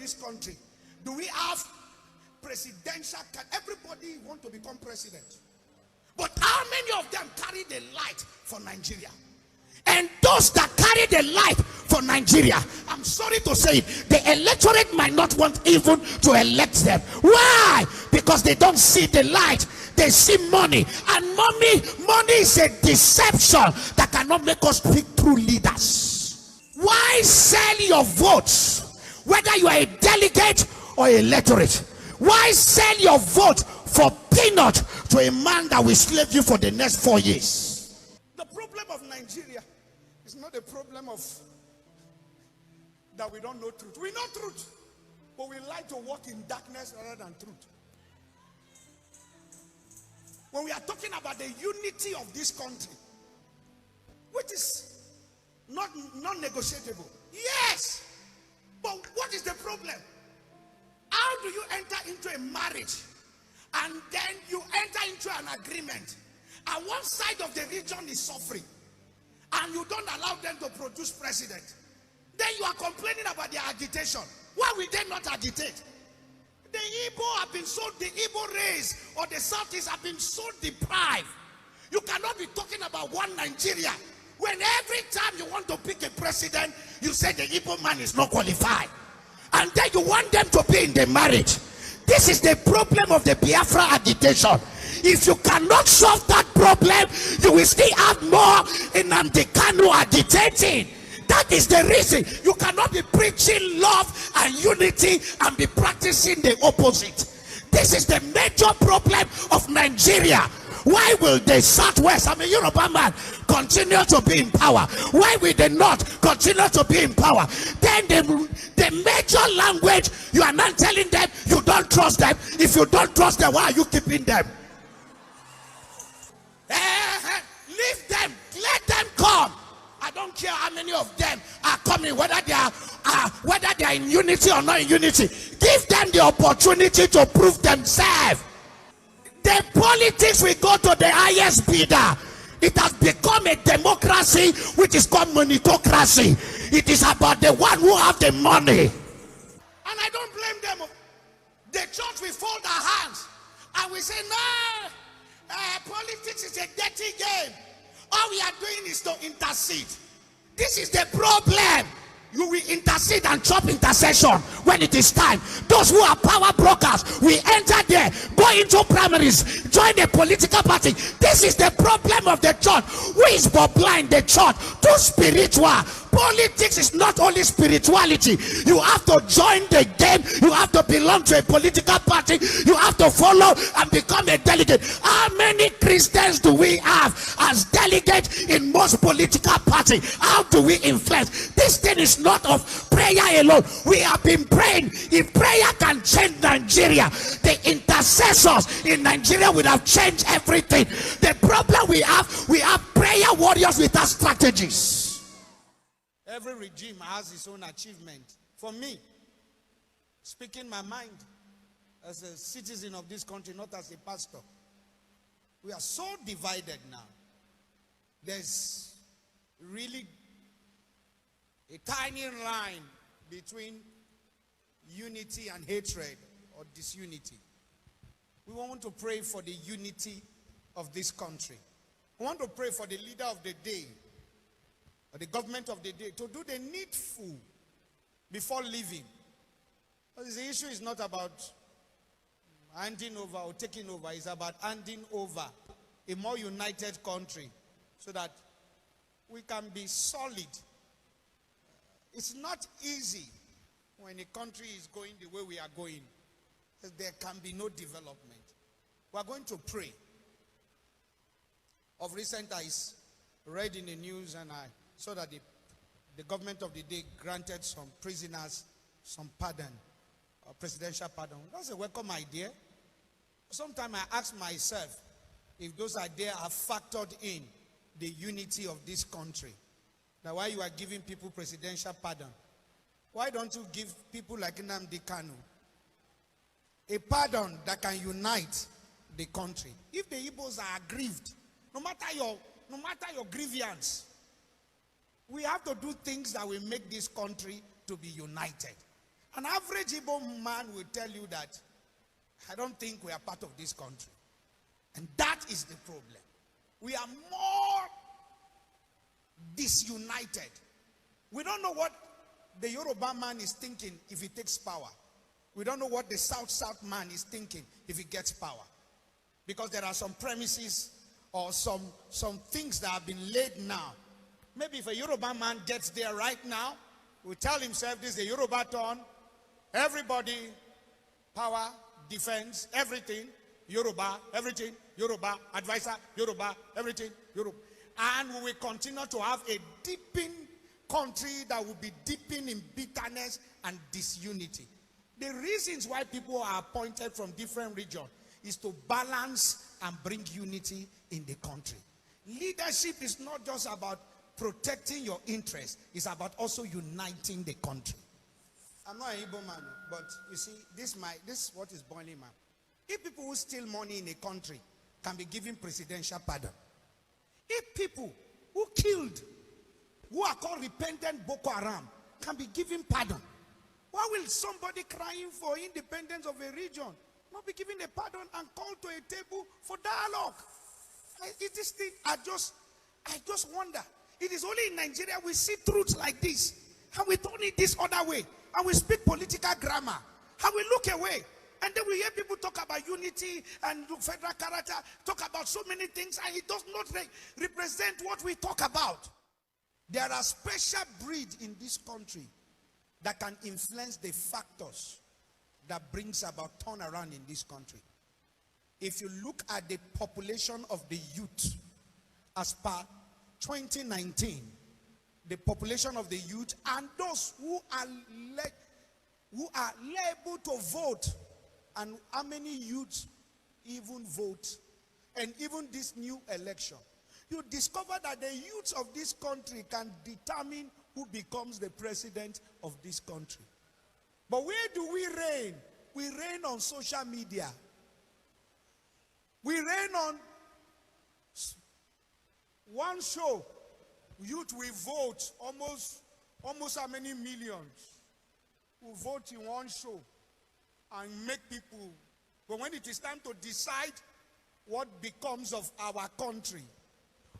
this country, do we have presidential? Everybody want to become president. But how many of them carry the light for Nigeria? And those that carry the light for Nigeria, I'm sorry to say it, the electorate might not want even to elect them. Why? Because they don't see the light. They see money. And money is a deception that cannot make us pick true leaders. Why sell your votes, whether you are a delegate or a electorate? Why sell your vote for peanut to a man that will slave you for the next 4 years? The problem of Nigeria is not a problem of that we don't know truth. We know truth, but we like to walk in darkness rather than truth. When we are talking about the unity of this country, which is not non-negotiable, yes, but what is the problem? How do you enter into a marriage and then you enter into an agreement and one side of the region is suffering and you don't allow them to produce president? Then you are complaining about their agitation. Why will they not agitate? The Igbo have been so, the Igbo race or the Southeast have been so deprived. You cannot be talking about one Nigeria when every time you want to pick a president, you say the Igbo man is not qualified. And then you want them to be in the marriage. This is the problem of the Biafra agitation. If you cannot solve that problem, you will still have more Nnamdi Kanu agitating. That is the reason you cannot be preaching love and unity and be practicing the opposite. This is the major problem of Nigeria. Why will the Southwest, I'm a Yoruba man, continue to be in power? Why will the North continue to be in power? Then the major language, you are not telling them you don't trust them. If you don't trust them, why are you keeping them? Leave them, let them come. I don't care how many of them are coming, whether they are in unity or not in unity. Give them the opportunity to prove themselves. The politics will go to the highest bidder. It has become a democracy which is called meritocracy. It is about the one who have the money. And I don't blame them. The church will fold our hands and we say, no, politics is a dirty game. All we are doing is to intercede. This is the problem. You will intercede and chop intercession when it is time. Those who are power brokers, we enter there, go into primaries, join the political party. This is the problem of the church. Who is but blind? The church. Too spiritual. Politics is not only spirituality. You have to join the game. You have to belong to a political party. You have to follow and become a delegate. How many Christians do we have as delegates in most political parties? How do we influence? This thing is not of prayer alone. We have been praying. If prayer can change Nigeria, the intercessors in Nigeria would have changed everything. The problem we have prayer warriors without strategies. Every regime has its own achievement. For me, speaking my mind as a citizen of this country, not as a pastor, we are so divided now. There's really a tiny line between unity and hatred or disunity. We want to pray for the unity of this country. We want to pray for the leader of the day, or the government of the day, to do the needful before leaving. Because the issue is not about handing over or taking over. It's about handing over a more united country so that we can be solid. It's not easy when a country is going the way we are going. There can be no development. We are going to pray. Of recent, I read in the news and I saw that the government of the day granted some prisoners some pardon, presidential pardon. That's a welcome idea. Sometimes I ask myself if those ideas are factored in the unity of this country. Now, why you are giving people presidential pardon? Why don't you give people like Nnamdi Kanu a pardon that can unite the country? If the Igbos are aggrieved, no matter your grievance, we have to do things that will make this country to be united. An average Igbo man will tell you that, I don't think we are part of this country. And that is the problem. We are more disunited. We don't know what the Yoruba man is thinking if he takes power. We don't know what the South man is thinking if he gets power. Because there are some premises or some things that have been laid now. Maybe if a Yoruba man gets there right now, will tell himself this is the Yoruba turn. Everybody, power, defense, everything, Yoruba, everything, Yoruba, advisor, Yoruba, everything, Yoruba. And we will continue to have a deepening country that will be deepening in bitterness and disunity. The reasons why people are appointed from different regions is to balance and bring unity in the country. Leadership is not just about protecting your interests, it's about also uniting the country. I'm not an Igbo man, but you see, this is what is boiling, man. If people who steal money in a country can be given presidential pardon, if people who killed, who are called repentant Boko Haram, can be given pardon, why will somebody crying for independence of a region not be given a pardon and called to a table for dialogue? This thing, I just wonder. It is only in Nigeria we see truths like this, and we turn it this other way, and we speak political grammar, and we look away. And then we hear people talk about unity and federal character, talk about so many things, and it does not represent what we talk about. There are special breeds in this country that can influence the factors that brings about turnaround in this country. If you look at the population of the youth as per 2019, the population of the youth and those who are able to vote, and how many youths even vote, and even this new election, you discover that the youths of this country can determine who becomes the president of this country. But where do we reign? We reign on social media. We reign on one show. Youth will vote almost how many millions will vote in one show and make people. But when it is time to decide what becomes of our country,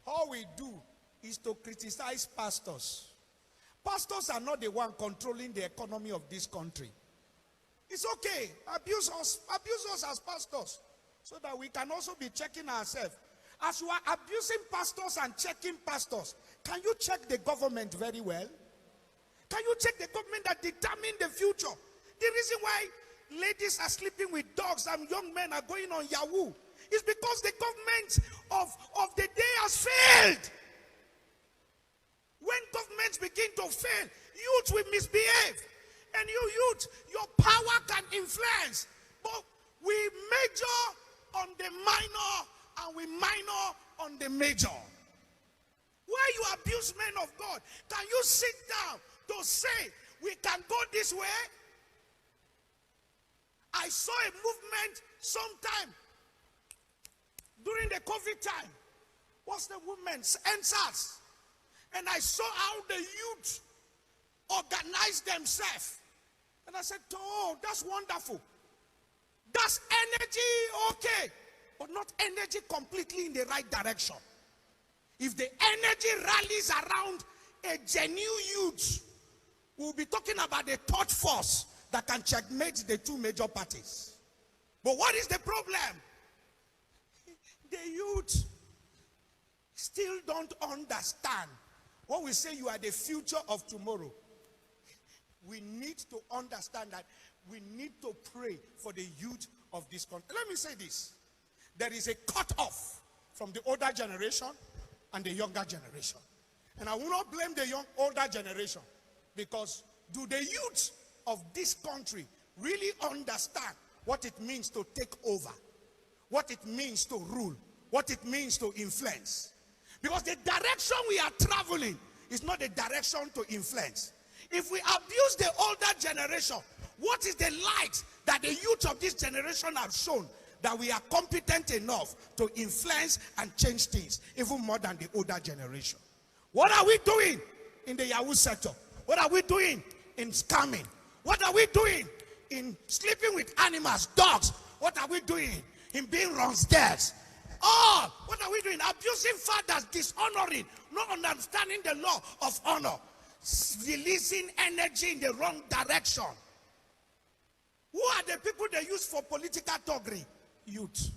all we do is to criticize pastors. Pastors are not the one controlling the economy of this country. It's okay. Abuse us as pastors, so that we can also be checking ourselves. As you are abusing pastors and checking pastors, can you check the government very well? Can you check the government that determine the future? The reason why ladies are sleeping with dogs and young men are going on Yahoo is because the government of the day has failed. When governments begin to fail, youth will misbehave. And you youth, your power can influence. But we major on the minor and we minor on the major. Why you abuse men of God? Can you sit down to say we can go this way? I saw a movement sometime during the COVID time. What's the movement? NSAS. And I saw how the youth organized themselves. And I said, oh, that's wonderful. That's energy, okay. But not energy completely in the right direction. If the energy rallies around a genuine youth, we'll be talking about the third force that can checkmate the two major parties. But what is the problem? The youth still don't understand. When we say you are the future of tomorrow, we need to understand that we need to pray for the youth of this country. Let me say this. There is a cut-off from the older generation and the younger generation. And I will not blame the older generation, because do the youth of this country really understand what it means to take over, what it means to rule, what it means to influence? Because the direction we are traveling is not the direction to influence. If we abuse the older generation, what is the light that the youth of this generation have shown that we are competent enough to influence and change things, even more than the older generation? What are we doing in the Yahoo sector? What are we doing in scamming? What are we doing in sleeping with animals, dogs? What are we doing in being wrongsters? Oh, what are we doing? Abusing fathers, dishonoring, not understanding the law of honor, releasing energy in the wrong direction. Who are the people they use for political thuggery? Youth.